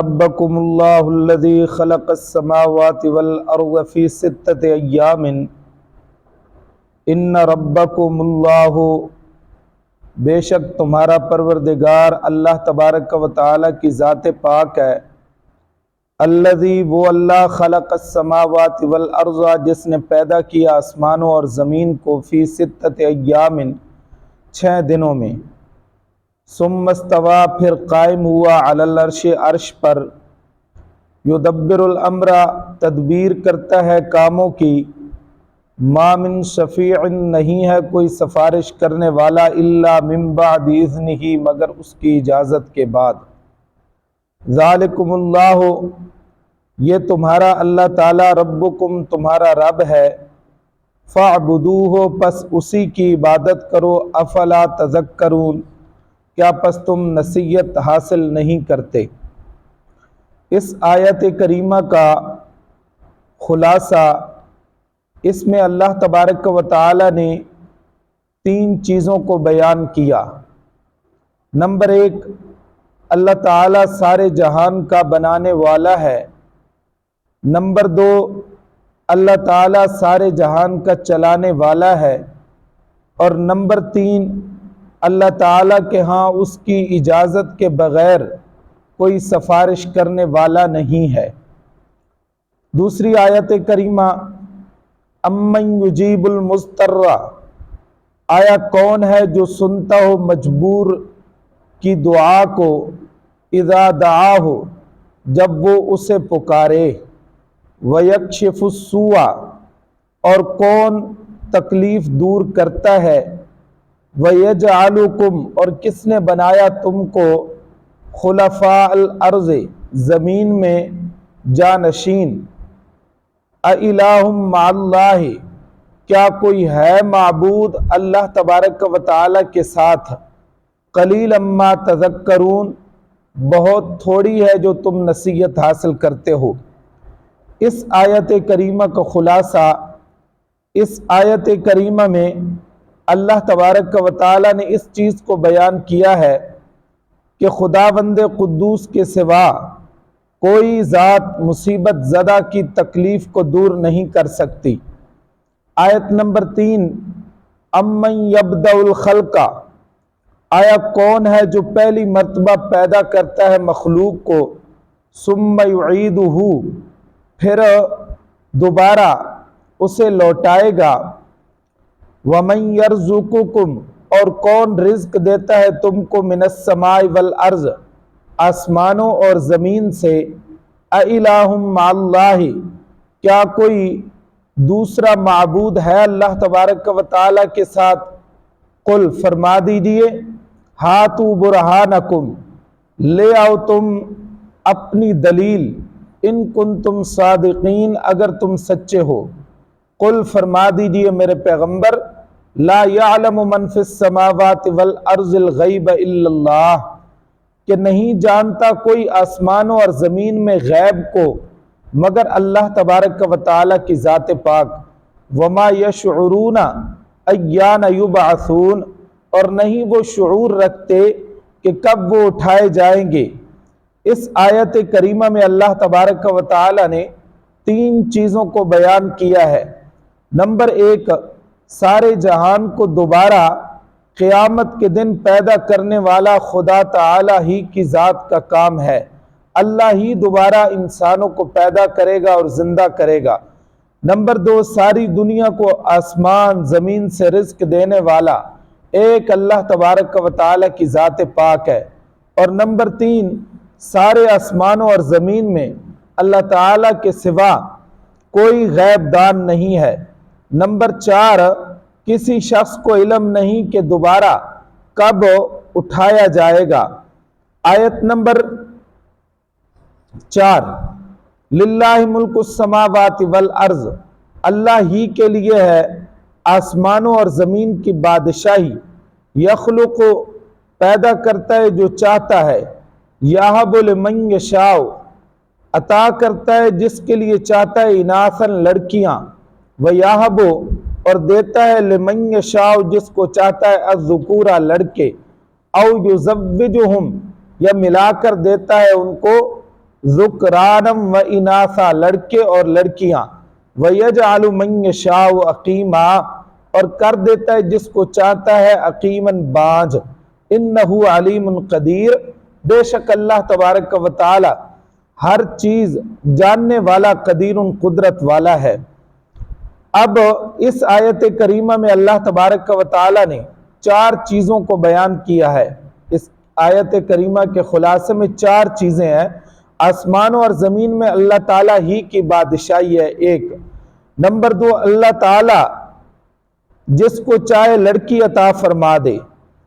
ربکم اللہ الذی خلق السماوات والارض فی ستۃ ایام ان ربکم اللہ، بے شک تمہارا پروردگار اللہ تبارک و تعالی کی ذات پاک ہے۔ الذی، وہ اللہ، خلق السماوات والارض، جس نے پیدا کیا آسمانوں اور زمین کو، فی ستۃ ایام، 6 دنوں میں، ثم استوی، پھر قائم ہوا، علی العرش، عرش پر، یدبر الامر، تدبیر کرتا ہے کاموں کی، ما من شفیع، نہیں ہے کوئی سفارش کرنے والا، الا من بعد اذنہ، مگر اس کی اجازت کے بعد۔ ذالکم اللہ، یہ تمہارا اللہ تعالی، ربکم، تمہارا رب ہے، فاعبدوہ، پس اسی کی عبادت کرو، افلا تذکرون، کیا پس تم نصیحت حاصل نہیں کرتے؟ اس آیت کریمہ کا خلاصہ، اس میں اللہ تبارک و تعالی نے 3 چیزوں کو بیان کیا۔ نمبر 1، اللہ تعالی سارے جہان کا بنانے والا ہے۔ نمبر 2، اللہ تعالی سارے جہان کا چلانے والا ہے۔ اور نمبر 3، اللہ تعالی کے ہاں اس کی اجازت کے بغیر کوئی سفارش کرنے والا نہیں ہے۔ دوسری آیت کریمہ، امن یجیب المضطر، آیا کون ہے جو سنتا ہو مجبور کی دعا کو، اذا دعاہ، جب وہ اسے پکارے، ویکشف السوء، اور کون تکلیف دور کرتا ہے، ویجعلکم، اور کس نے بنایا تم کو، خلفاء الارض، زمین میں جانشین، اِلٰہ مع اللہ، کیا کوئی ہے معبود اللہ تبارک و تعالی کے ساتھ، قلیلا ما تذکرون، بہت تھوڑی ہے جو تم نصیحت حاصل کرتے ہو۔ اس آیت کریمہ کا خلاصہ، اس آیت کریمہ میں اللہ تبارک و تعالی نے اس چیز کو بیان کیا ہے کہ خداوند قدوس کے سوا کوئی ذات مصیبت زدہ کی تکلیف کو دور نہیں کر سکتی۔ آیت نمبر 3، امن یبدأ الخلق، آیا کون ہے جو پہلی مرتبہ پیدا کرتا ہے مخلوق کو، ثم یعیدہ، پھر دوبارہ اسے لوٹائے گا، ومن یرزقکم، اور کون رزق دیتا ہے تم کو، من السماء والارض، آسمانوں اور زمین سے، اِلٰہ مع اللہ، کیا کوئی دوسرا معبود ہے اللہ تبارک و تعالی کے ساتھ؟ قل، فرما دیجئے، ہاتوا برہانکم، لے آؤ تم اپنی دلیل، ان کنتم صادقین، اگر تم سچے ہو۔ قل، فرما دیجئے میرے پیغمبر، لا یعلم من فی السماوات والارض الغیب الا اللہ، کہ نہیں جانتا کوئی آسمانوں اور زمین میں غیب کو مگر اللہ تبارک و تعالی کی ذات پاک، وما یشعرون ایان یبعثون، اور نہیں وہ شعور رکھتے کہ کب وہ اٹھائے جائیں گے۔ اس آیت کریمہ میں اللہ تبارک و تعالی نے 3 چیزوں کو بیان کیا ہے۔ نمبر 1، سارے جہان کو دوبارہ قیامت کے دن پیدا کرنے والا خدا تعالی ہی کی ذات کا کام ہے۔ اللہ ہی دوبارہ انسانوں کو پیدا کرے گا اور زندہ کرے گا۔ نمبر 2، ساری دنیا کو آسمان زمین سے رزق دینے والا ایک اللہ تبارک و تعالی کی ذات پاک ہے۔ اور نمبر 3، سارے آسمانوں اور زمین میں اللہ تعالی کے سوا کوئی غیب دان نہیں ہے۔ نمبر 4، کسی شخص کو علم نہیں کہ دوبارہ کب اٹھایا جائے گا۔ آیت نمبر 4، للہ ملک السماوات والارض، اللہ ہی کے لیے ہے آسمانوں اور زمین کی بادشاہی، یخلق، پیدا کرتا ہے جو چاہتا ہے، یہب لمن یشاء، عطا کرتا ہے جس کے لیے چاہتا ہے، اناثا، لڑکیاں، ویہب، اور دیتا ہے، لمن یشاء، جس کو چاہتا ہے، الذکور، لڑکے، او یزوجہم، یا ملا کر دیتا ہے ان کو، ذکرانم و اناثا، لڑکے اور لڑکیاں، وَيَجْعَلُ مَن يَشَاءُ عَقِيمًا، اور کر دیتا ہے جس کو چاہتا ہے عقیماً باج، انہ علیم قدیر، بے شک اللہ تبارک و تعالی ہر چیز جاننے والا، قدیر قدرت والا ہے۔ اب اس آیت کریمہ میں اللہ تبارک و تعالی نے 4 چیزوں کو بیان کیا ہے۔ اس آیت کریمہ کے خلاصے میں 4 چیزیں ہیں۔ آسمانوں اور زمین میں اللہ تعالیٰ ہی کی بادشاہی ہے، 1۔ نمبر 2، اللہ تعالیٰ جس کو چاہے لڑکی عطا فرما دے۔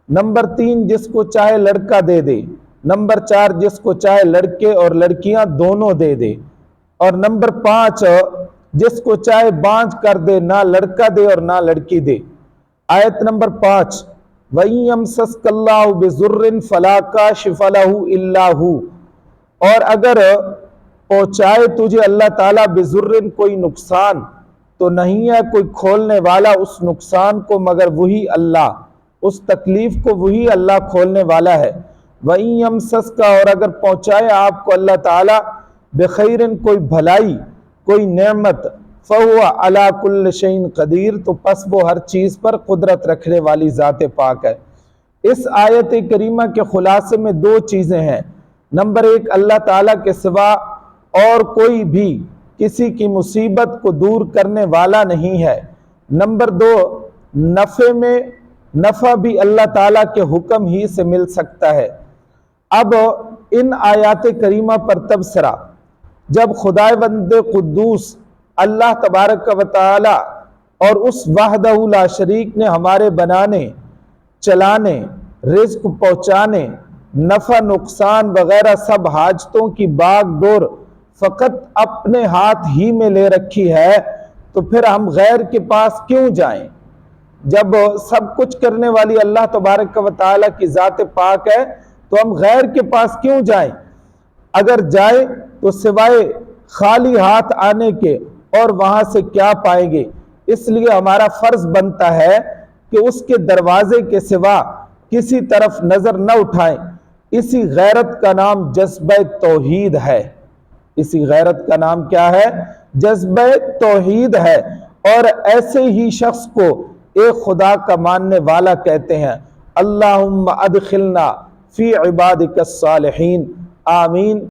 نمبر 3، جس کو چاہے لڑکا دے دے۔ نمبر 4، جس کو چاہے لڑکے اور لڑکیاں دونوں دے دے۔ اور نمبر 5، جس کو چاہے بانجھ کر دے، نہ لڑکا دے اور نہ لڑکی دے۔ آیت نمبر 5، وَإِن يَمْسَسْكَ اللَّهُ بِضُرٍّ فَلَا كَاشِفَ لَهُ إِلَّا هُوَ، اور اگر پہنچائے تجھے اللہ تعالیٰ بِضُرٍّ کوئی نقصان، تو نہیں ہے کوئی کھولنے والا اس نقصان کو مگر وہی اللہ، اس تکلیف کو وہی اللہ کھولنے والا ہے۔ وَإِن يَمْسَسْكَ، اور اگر پہنچائے آپ کو اللہ تعالیٰ بِخَيْرٍ کوئی بھلائی، کوئی نعمت، فَهُوَ عَلَى كُلِّ شَيْءٍ قدیر، تو پس وہ ہر چیز پر قدرت رکھنے والی ذات پاک ہے۔ اس آیت کریمہ کے خلاصے میں 2 چیزیں ہیں۔ نمبر 1، اللہ تعالیٰ کے سوا اور کوئی بھی کسی کی مصیبت کو دور کرنے والا نہیں ہے۔ نمبر 2، نفع میں نفع بھی اللہ تعالیٰ کے حکم ہی سے مل سکتا ہے۔ اب ان آیات کریمہ پر تبصرہ، جب خداوند قدوس اللہ تبارک و تعالی اور اس وحدہ لا شریک نے ہمارے بنانے، چلانے، رزق پہنچانے، نفع نقصان وغیرہ سب حاجتوں کی باغ دور فقط اپنے ہاتھ ہی میں لے رکھی ہے، تو پھر ہم غیر کے پاس کیوں جائیں؟ جب سب کچھ کرنے والی اللہ تبارک و تعالی کی ذات پاک ہے تو ہم غیر کے پاس کیوں جائیں؟ اگر جائیں تو سوائے خالی ہاتھ آنے کے اور وہاں سے کیا پائیں گے؟ اس لیے ہمارا فرض بنتا ہے کہ اس کے دروازے کے سوا کسی طرف نظر نہ اٹھائیں۔ اسی غیرت کا نام جذبہ توحید ہے۔ اسی غیرت کا نام کیا ہے؟ جذبہ توحید ہے۔ اور ایسے ہی شخص کو ایک خدا کا ماننے والا کہتے ہیں۔ اللہم ادخلنا فی عبادک الصالحین، آمین۔